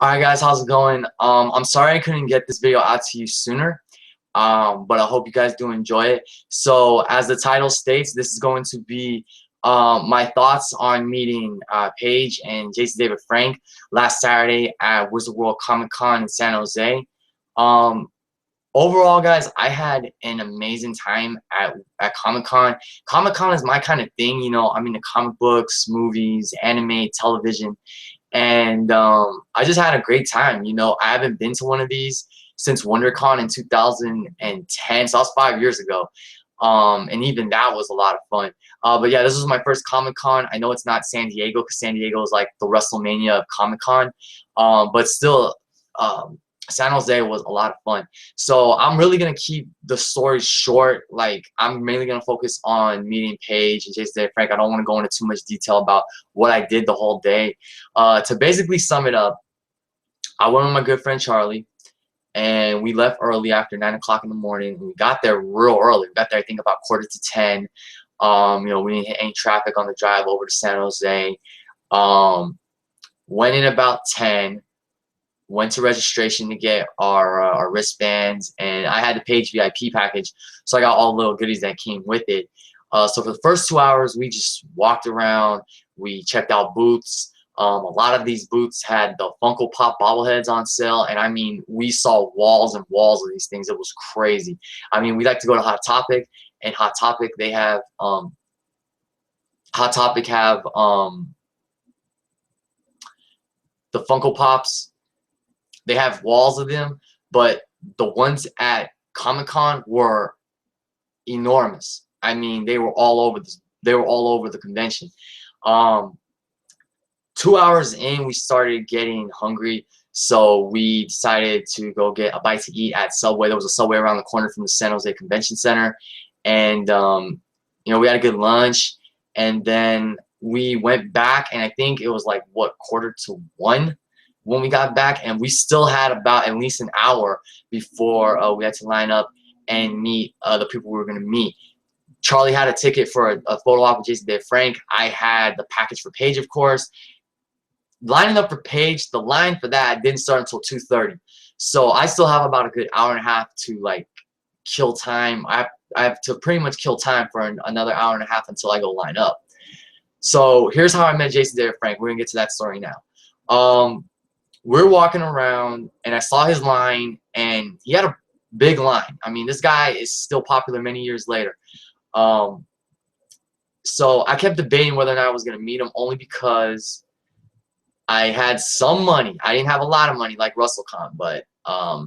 Alright guys, how's it going? I'm sorry I couldn't get this video out to you sooner, but I hope you guys do enjoy it. So as the title states, this is going to be my thoughts on meeting Paige and Jason David Frank last Saturday at Wizard World Comic Con in San Jose. Um, Overall, guys, I had an amazing time at Comic Con. Comic Con is my kind of thing, you know. I'm into comic books, movies, anime, television. And I just had a great time. You know, I haven't been to one of these since WonderCon in 2010, so that was 5 years ago. And even that was a lot of fun. But yeah, this was my first Comic Con. I know it's not San Diego because San Diego is like the WrestleMania of Comic Con, but still, San Jose was a lot of fun. So I'm really gonna keep the story short. Like I'm mainly gonna focus on meeting Paige and Jason David Frank. I don't want to go into too much detail about what I did the whole day. To basically sum it up, I went with my good friend Charlie, and we left early after 9 o'clock in the morning. We got there real early. We got there I think about quarter to 10. You know, we didn't hit any traffic on the drive over to San Jose. Went in about 10. Went to registration to get our wristbands, and I had the Paige VIP package, so I got all the little goodies that came with it. So for the first 2 hours, we just walked around. We checked out booths. A lot of these booths had the Funko Pop bobbleheads on sale, and I mean, we saw walls and walls of these things. It was crazy. I mean, we like to go to Hot Topic, and Hot Topic they have Hot Topic have the Funko Pops. They have walls of them, but the ones at Comic-Con were enormous. I mean, they were all over this. They were all over the convention. 2 hours in, we started getting hungry, so we decided to go get a bite to eat at Subway. There was a Subway around the corner from the San Jose Convention Center, and you know, we had a good lunch, and then we went back, and I think it was like what, quarter to 1 when we got back, and we still had about at least an hour before we had to line up and meet the people we were going to meet. Charlie had a ticket for a photo op with Jason David Frank. I had the package for Paige, of course. Lining up for Paige, the line for that didn't start until 2:30. So I still have about a good hour and a half to like kill time. I have to pretty much kill time for another hour and a half until I go line up. So here's how I met Jason David Frank. We're going to get to that story now. We're walking around, and I saw his line, and he had a big line. I mean, this guy is still popular many years later. So I kept debating whether or not I was going to meet him, only because I had some money. I didn't have a lot of money like WrestleCon, but I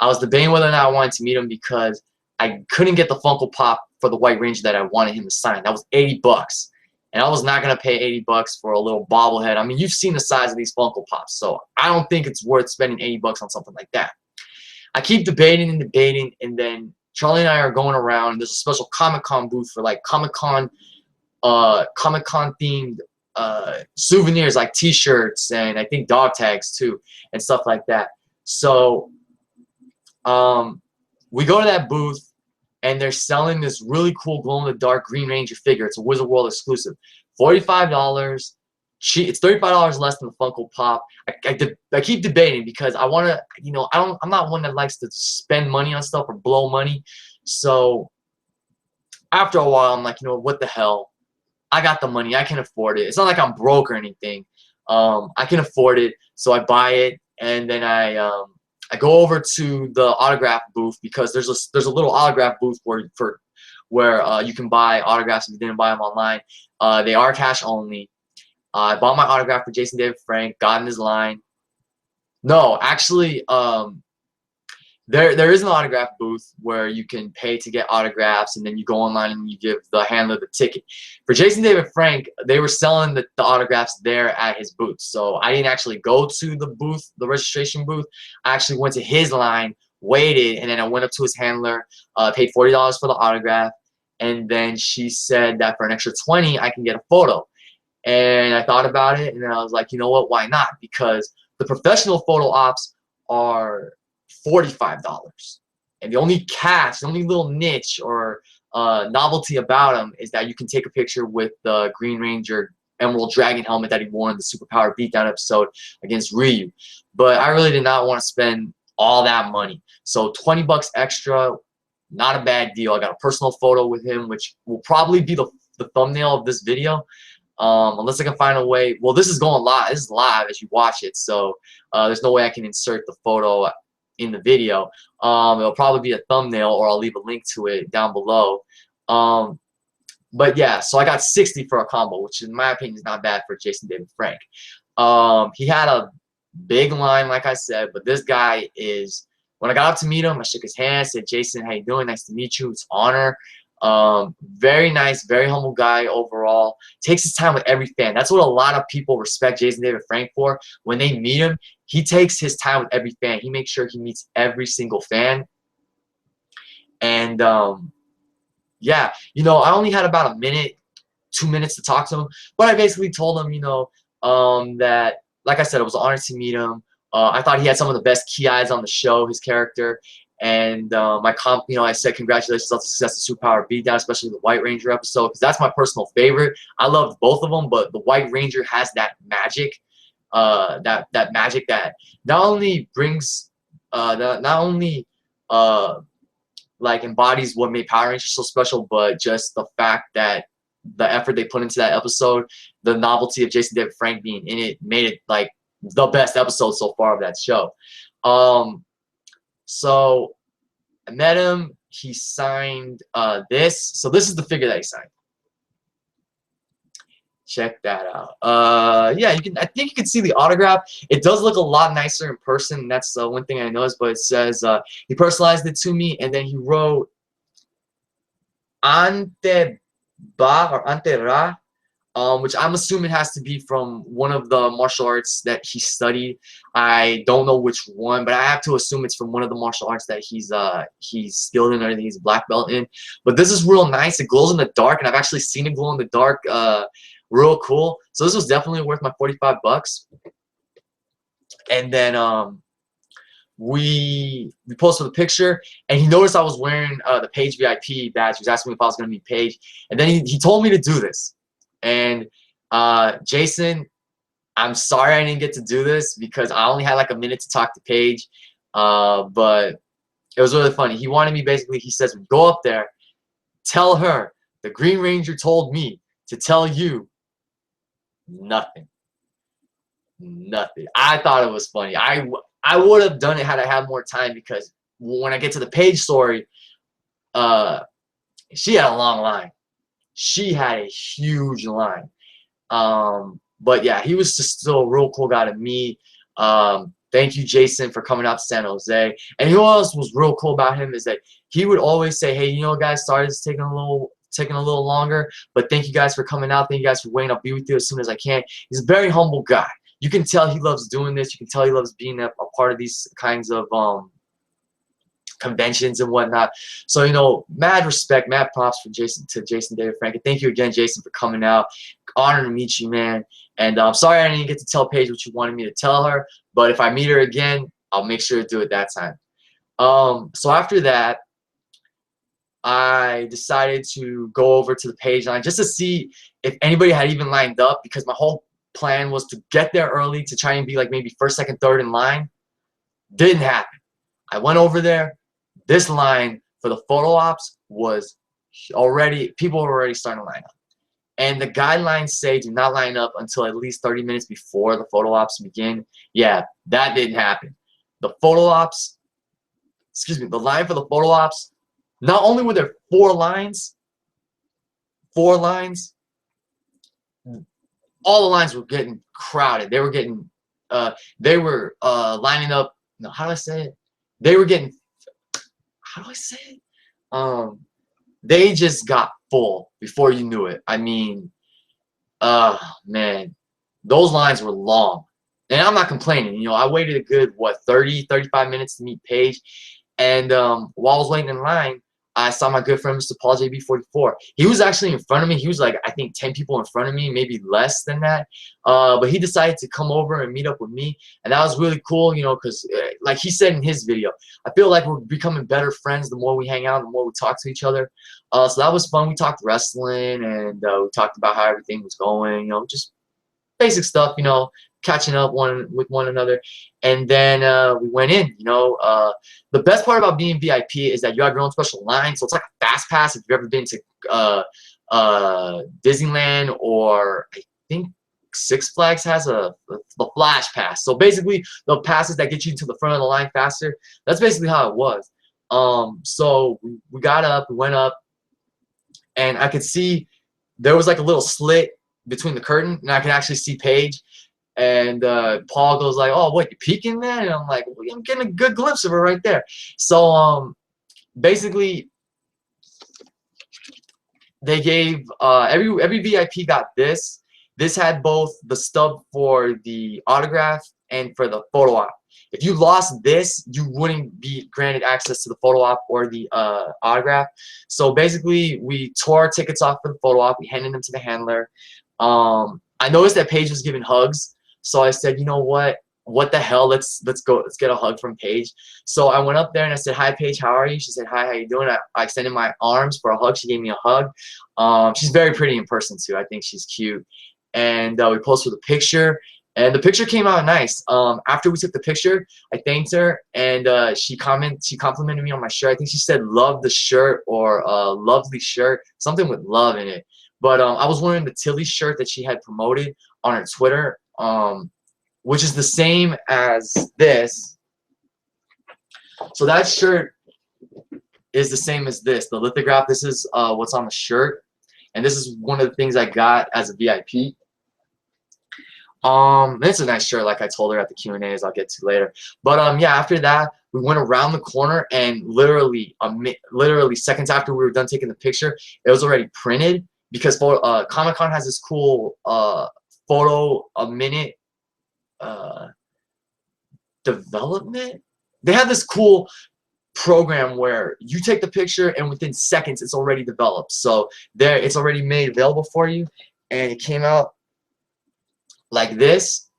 was debating whether or not I wanted to meet him because I couldn't get the Funko Pop for the White Ranger that I wanted him to sign. That was $80. And I was not going to pay $80 for a little bobblehead. I mean, you've seen the size of these Funko Pops, so I don't think it's worth spending $80 on something like that. I keep debating and debating, and then Charlie and I are going around, and there's a special Comic-Con booth for like Comic-Con themed souvenirs like T-shirts and I think dog tags too and stuff like that. So we go to that booth, and they're selling this really cool glow-in-the-dark Green Ranger figure. It's a Wizard World exclusive. $45. It's $35 less than the Funko Pop. I keep debating because I want to, you know, I'm not one that likes to spend money on stuff or blow money. So after a while, I'm like, you know, what the hell? I got the money. I can afford it. It's not like I'm broke or anything. I can afford it, so I buy it, and then I go over to the autograph booth because there's a little autograph booth where you can buy autographs if you didn't buy them online. They are cash only. I bought my autograph for Jason David Frank, got in his line. No, actually, there is an autograph booth where you can pay to get autographs, and then you go online and you give the handler the ticket. For Jason David Frank, they were selling the autographs there at his booth. So I didn't actually go to the booth, the registration booth. I actually went to his line, waited, and then I went up to his handler, paid $40 for the autograph, and then she said that for an extra $20, I can get a photo. And I thought about it, and I was like, you know what, why not? Because the professional photo ops are $45, and the only catch, the only little niche or novelty about them is that you can take a picture with the Green Ranger Emerald Dragon helmet that he wore in the Superpower Beatdown episode against Ryu. But I really did not want to spend all that money. So 20 bucks extra, not a bad deal. I got a personal photo with him, which will probably be the thumbnail of this video. Unless I can find a way. Well, this is going live. This is live as you watch it, so there's no way I can insert the photo in the video. It'll probably be a thumbnail, or I'll leave a link to it down below. But yeah, so I got 60 for a combo, which in my opinion is not bad for Jason David Frank. He had a big line, like I said, but this guy is. When I got up to meet him, I shook his hand, said, "Jason, how you doing? Nice to meet you. It's an honor." Very nice, very humble guy overall. Takes his time with every fan. That's what a lot of people respect Jason David Frank for. When they meet him, he takes his time with every fan. He makes sure he meets every single fan. And yeah, you know, I only had about a minute, 2 minutes to talk to him, but I basically told him, you know, that, like I said, it was an honor to meet him. I thought he had some of the best key eyes on the show, his character. And you know, I said congratulations on the success of Superpower Beatdown, especially the White Ranger episode, because that's my personal favorite. I loved both of them, but the White Ranger has that magic, that magic that not only brings, like embodies what made Power Rangers so special, but just the fact that the effort they put into that episode, the novelty of Jason David Frank being in it, made it like the best episode so far of that show. So I met him. He signed this. So this is the figure that he signed. Check that out. Yeah, you can. I think you can see the autograph. It does look a lot nicer in person. That's one thing I noticed. But it says he personalized it to me, and then he wrote Ante Ba or Ante Ra, which I'm assuming has to be from one of the martial arts that he studied. I don't know which one, but I have to assume it's from one of the martial arts that he's skilled in, or he's a black belt in. But this is real nice. It glows in the dark, and I've actually seen it glow in the dark. Real cool. So this was definitely worth my 45 bucks. And then we posted the picture, and he noticed I was wearing the Paige VIP badge. He was asking me if I was going to meet Paige, and then he told me to do this. And Jason, I'm sorry I didn't get to do this because I only had like a minute to talk to Paige, but it was really funny. He wanted me, basically, he says, go up there, tell her the Green Ranger told me to tell you nothing. Nothing. I thought it was funny. I would have done it had I had more time, because when I get to the Paige story, she had a long line. She had a huge line. But yeah, he was just still a real cool guy to meet. Thank you, Jason, for coming out to San Jose. And you know what else was real cool about him is that he would always say, hey, you know, guys, sorry it's taking a little longer, but thank you guys for coming out. Thank you guys for waiting. I'll be with you as soon as I can. He's a very humble guy. You can tell he loves doing this. You can tell he loves being a part of these kinds of conventions and whatnot. So, you know, mad respect, mad props for Jason David Frank. And thank you again, Jason, for coming out. Honor to meet you, man. And I'm sorry I didn't get to tell Paige what you wanted me to tell her, but if I meet her again, I'll make sure to do it that time. So after that, I decided to go over to the Paige line just to see if anybody had even lined up, because my whole plan was to get there early to try and be like maybe first, second, third in line. Didn't happen. I went over there. This line for the photo ops was already, people were already starting to line up. And the guidelines say do not line up until at least 30 minutes before the photo ops begin. Yeah, that didn't happen. The photo ops, excuse me, the line for the photo ops, not only were there four lines, all the lines were getting crowded. They were getting, lining up, no, how do I say it? They were getting, how do I say it? They just got full before you knew it. I mean, man, those lines were long. And I'm not complaining. You know, I waited a good, what, 30, 35 minutes to meet Paige. And while I was waiting in line, I saw my good friend, Mr. Paul JB44. He was actually in front of me. He was like, I think 10 people in front of me, maybe less than that. But he decided to come over and meet up with me. And that was really cool, you know, because like he said in his video, I feel like we're becoming better friends the more we hang out, the more we talk to each other. So that was fun. We talked wrestling, and we talked about how everything was going, you know, just basic stuff, you know, catching up with one another. And then we went in, you know. The best part about being VIP is that you have your own special line, so it's like a fast pass if you've ever been to Disneyland, or I think Six Flags has the flash pass. So basically the passes that get you to the front of the line faster. That's basically how it was. So we got up, we went up, and I could see there was like a little slit between the curtain, and I could actually see Paige. And Paul goes like, "Oh, what, you peeking there?" And I'm like, well, "I'm getting a good glimpse of her right there." So basically, they gave every VIP got this. This had both the stub for the autograph and for the photo op. If you lost this, you wouldn't be granted access to the photo op or the autograph. So basically, we tore our tickets off for the photo op. We handed them to the handler. I noticed that Paige was giving hugs, so I said, you know what? What the hell? Let's go. Let's get a hug from Paige. So I went up there and I said, "Hi, Paige. How are you?" She said, "Hi. How you doing?" I extended my arms for a hug. She gave me a hug. She's very pretty in person too. I think she's cute. And we posted the picture, and the picture came out nice. After we took the picture, I thanked her, and she complimented me on my shirt. I think she said "love the shirt" or "lovely shirt," something with love in it. But I was wearing the Tilly shirt that she had promoted on her Twitter, which is the same as this. So that shirt is the same as this. The lithograph. This is what's on the shirt, and this is one of the things I got as a VIP. It's a nice shirt, like I told her at the Q&As. I'll get to later. But yeah, after that, we went around the corner, and literally seconds after we were done taking the picture, it was already printed, because Comic-Con has this cool photo a minute development. They have this cool program where you take the picture and within seconds it's already developed. So there, it's already made available for you, and it came out like this.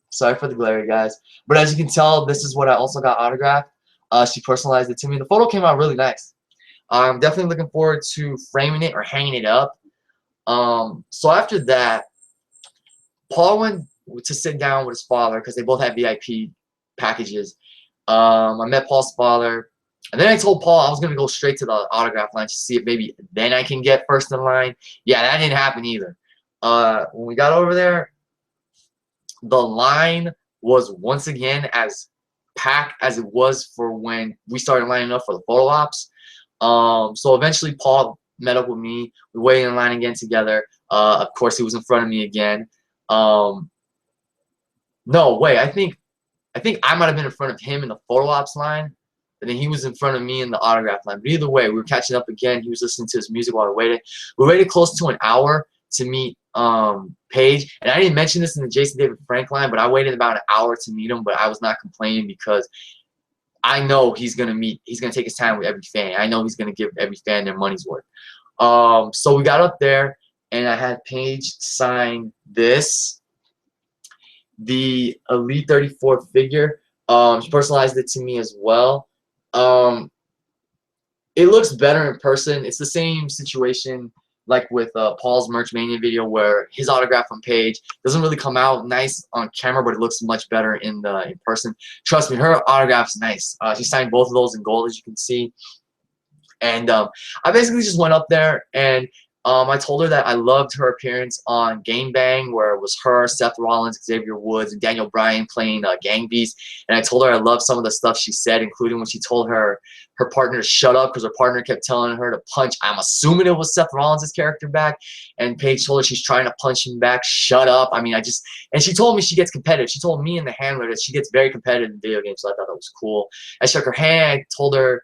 Sorry for the glare, guys, but as you can tell, this is what I also got autographed. She personalized it to me. The photo came out really nice. I'm definitely looking forward to framing it or hanging it up. So after that, Paul went to sit down with his father because they both had VIP packages. I met Paul's father, and then I told Paul I was going to go straight to the autograph line to see if maybe then I can get first in line. Yeah, that didn't happen either. When we got over there, the line was once again as packed as it was for when we started lining up for the photo ops. So eventually Paul met up with me. We waited in line again together. Of course, he was in front of me again. No, wait, I think I might have been in front of him in the photo ops line, and then he was in front of me in the autograph line. But either way, we were catching up again. He was listening to his music while we waited. We waited close to an hour to meet Paige, and I didn't mention this in the Jason David Frank line, but I waited about an hour to meet him. But I was not complaining because I know he's gonna take his time with every fan. I know he's gonna give every fan their money's worth. So we got up there, and I had Paige sign this, the Elite 34 figure. She personalized it to me as well. It looks better in person. It's the same situation like with Paul's Merch Mania video, where his autograph on Paige doesn't really come out nice on camera, but it looks much better in person. Trust me, her autograph's nice. She signed both of those in gold, as you can see. And I basically just went up there, and I told her that I loved her appearance on Gang Bang, where it was her, Seth Rollins, Xavier Woods, and Daniel Bryan playing Gang Beast. And I told her I loved some of the stuff she said, including when she told her partner to shut up because her partner kept telling her to punch. I'm assuming it was Seth Rollins' character back. And Paige told her she's trying to punch him back. Shut up. I mean, and she told me she gets competitive. She told me and the handler that she gets very competitive in video games, so I thought that was cool. I shook her hand. I told her,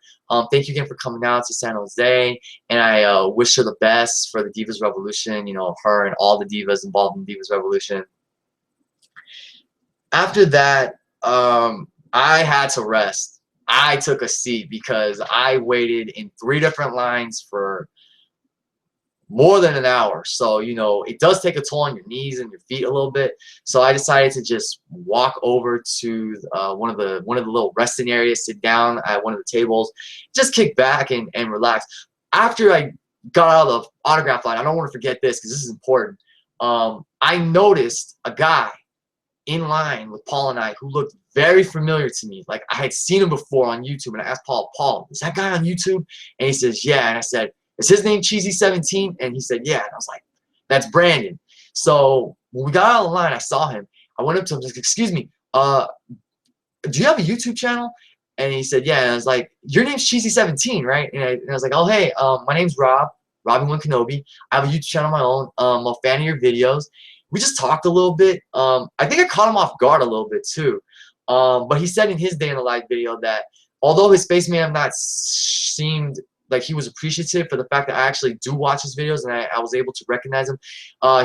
thank you again for coming out to San Jose, and I wish her the best for the Divas Revolution, you know, her and all the divas involved in Divas Revolution. After that, I had to rest. I took a seat because I waited in 3 different lines for more than an hour. So, you know, it does take a toll on your knees and your feet a little bit. So I decided to just walk over to one of the little resting areas, sit down at one of the tables, just kick back and relax. After I got out of the autograph line, I don't want to forget this because this is important. I noticed a guy in line with Paul and I who looked very familiar to me. Like I had seen him before on YouTube, and I asked Paul, is that guy on YouTube? And he says, yeah. And I said, is his name Cheesy17? And he said, yeah. And I was like, that's Brandon. So when we got out of the line, I saw him. I went up to him, like, excuse me, do you have a YouTube channel? And he said, yeah. And I was like, your name's Cheesy17, right? And I was like, oh, hey, my name's Robbie1 Kenobi. I have a YouTube channel of my own. I'm a fan of your videos. We just talked a little bit. I think I caught him off guard a little bit too. But he said in his day in the life video that although his face may have not seemed like he was appreciative for the fact that I actually do watch his videos and I was able to recognize him,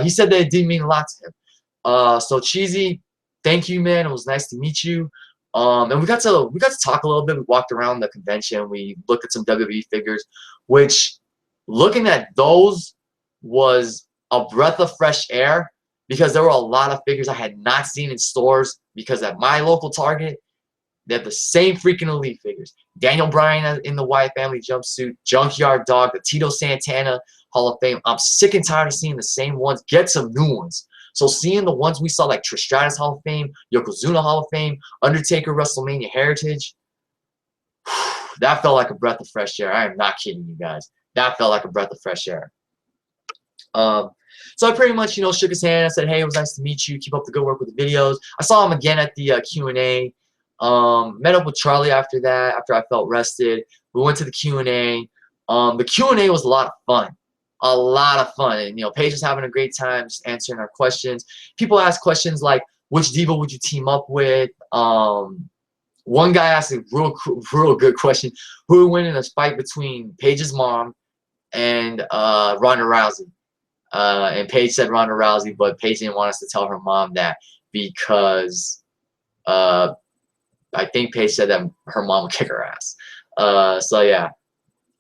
he said that it did mean a lot to him. So Cheesy, thank you, man. It was nice to meet you. And we got to talk a little bit. We walked around the convention. We looked at some WWE figures, which looking at those was a breath of fresh air, because there were a lot of figures I had not seen in stores, because at my local Target, they have the same freaking Elite figures. Daniel Bryan in the Wyatt family jumpsuit, Junkyard Dog, the Tito Santana Hall of Fame. I'm sick and tired of seeing the same ones. Get some new ones. So seeing the ones we saw like Trish Stratus Hall of Fame, Yokozuna Hall of Fame, Undertaker WrestleMania Heritage, that felt like a breath of fresh air. I am not kidding you guys. That felt like a breath of fresh air. So I pretty much, you know, shook his hand. I said, hey, it was nice to meet you. Keep up the good work with the videos. I saw him again at the Q&A. Met up with Charlie after that, after I felt rested. We went to the Q&A. The Q&A was a lot of fun. A lot of fun. And, you know, Paige was having a great time just answering our questions. People asked questions like, which diva would you team up with? One guy asked a real good question. Who would win in a fight between Paige's mom and Ronda Rousey? And Paige said Ronda Rousey, but Paige didn't want us to tell her mom that because I think Paige said that her mom would kick her ass. So yeah,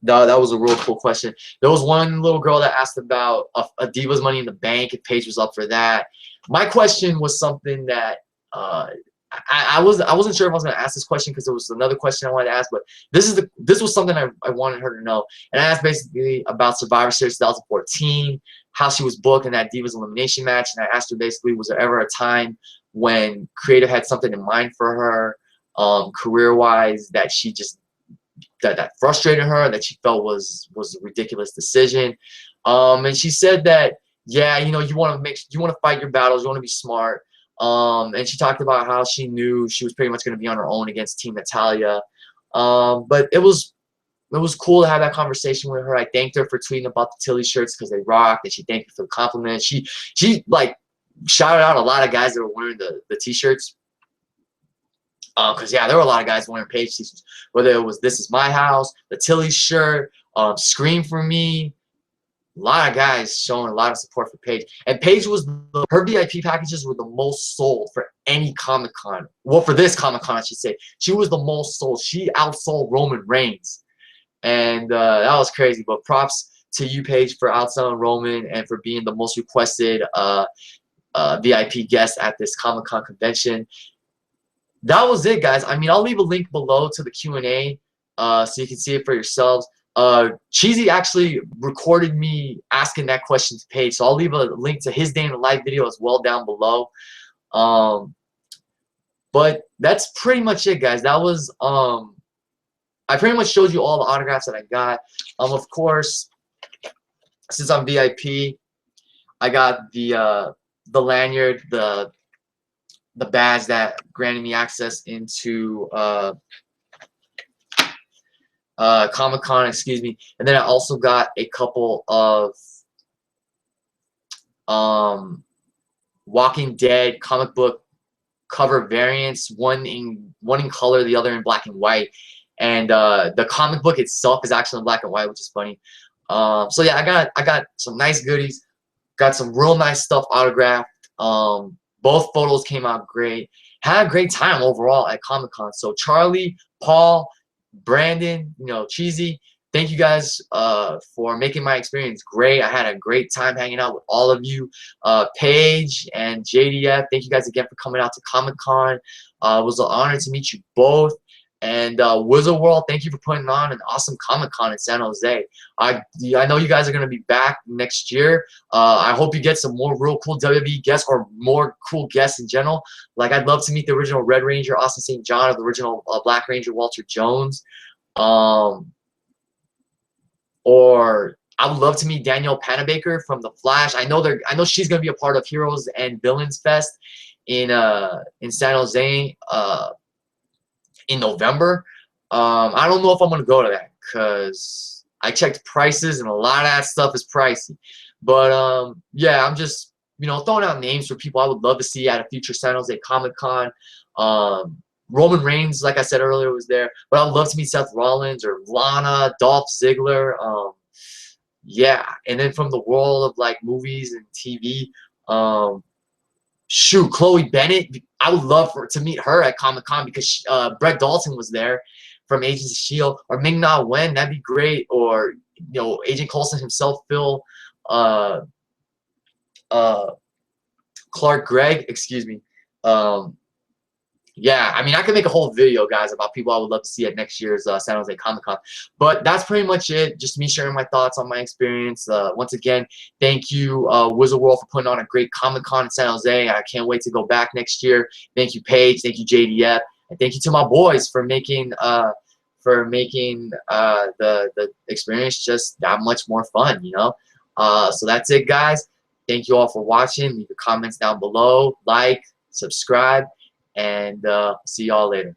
that was a real cool question. There was one little girl that asked about a Divas Money in the Bank, if Paige was up for that. My question was something that I wasn't sure if I was going to ask this question, because there was another question I wanted to ask, but this was something I wanted her to know. And I asked basically about Survivor Series 2014, how she was booked in that Divas elimination match, and I asked her basically, was there ever a time when creative had something in mind for her, career-wise, that she just that frustrated her, that she felt was a ridiculous decision. And she said that, yeah, you know, you want to fight your battles, you want to be smart. And she talked about how she knew she was pretty much going to be on her own against Team Natalia. But it was cool to have that conversation with her. I thanked her for tweeting about the Tilly shirts because they rocked, and she thanked me for the compliment. She like shouted out a lot of guys that were wearing the t-shirts. Because yeah, there were a lot of guys wearing Paige t-shirts, whether it was "This Is My House," the Tilly shirt, "Scream for Me." A lot of guys showing a lot of support for Paige. And Paige was her VIP packages were the most sold for any Comic-Con. Well, for this Comic-Con, I should say. She was the most sold. She outsold Roman Reigns. And that was crazy. But props to you, Paige, for outselling Roman and for being the most requested VIP guest at this Comic-Con convention. That was it, guys. I mean, I'll leave a link below to the Q&A so you can see it for yourselves. Cheesy actually recorded me asking that question to Paige, so I'll leave a link to his day in the live video as well down below. But that's pretty much it, guys. That was I pretty much showed you all the autographs that I got. Of course, since I'm VIP, I got the lanyard, the badge that granted me access into Comic-Con, excuse me. And then I also got a couple of Walking Dead comic book cover variants, one in color, the other in black and white. And the comic book itself is actually in black and white, which is funny. So yeah, I got some nice goodies, got some real nice stuff autographed. Both photos came out great. Had a great time overall at Comic-Con. So Charlie, Paul, Brandon, you know, Cheesy, thank you guys for making my experience great. I had a great time hanging out with all of you. Paige and JDF, thank you guys again for coming out to Comic-Con. It was an honor to meet you both. And Wizard World, thank you for putting on an awesome Comic-Con in San Jose. I know you guys are going to be back next year. I hope you get some more real cool WWE guests or more cool guests in general. Like, I'd love to meet the original Red Ranger, Austin St. John, or the original Black Ranger, Walter Jones. Or I would love to meet Danielle Panabaker from The Flash. I know she's going to be a part of Heroes and Villains Fest in San Jose in November. I don't know if I'm going to go to that because I checked prices and a lot of that stuff is pricey. But yeah, I'm just, you know, throwing out names for people I would love to see at a future San Jose Comic-Con. Roman Reigns, like I said earlier, was there. But I would love to meet Seth Rollins or Lana, Dolph Ziggler. Yeah, and then from the world of like movies and TV, shoot, Chloe Bennett. I would love to meet her at Comic-Con because Brett Dalton was there from Agents of S.H.I.E.L.D. Or Ming-Na Wen, that'd be great. Or, you know, Agent Coulson himself, Phil Clark Gregg, excuse me. Yeah, I mean, I could make a whole video, guys, about people I would love to see at next year's San Jose Comic-Con. But that's pretty much it. Just me sharing my thoughts on my experience. Once again, thank you, Wizard World, for putting on a great Comic-Con in San Jose. I can't wait to go back next year. Thank you, Paige. Thank you, JDF. And thank you to my boys for making the experience just that much more fun, you know? So that's it, guys. Thank you all for watching. Leave your comments down below. Like, subscribe. And see y'all later.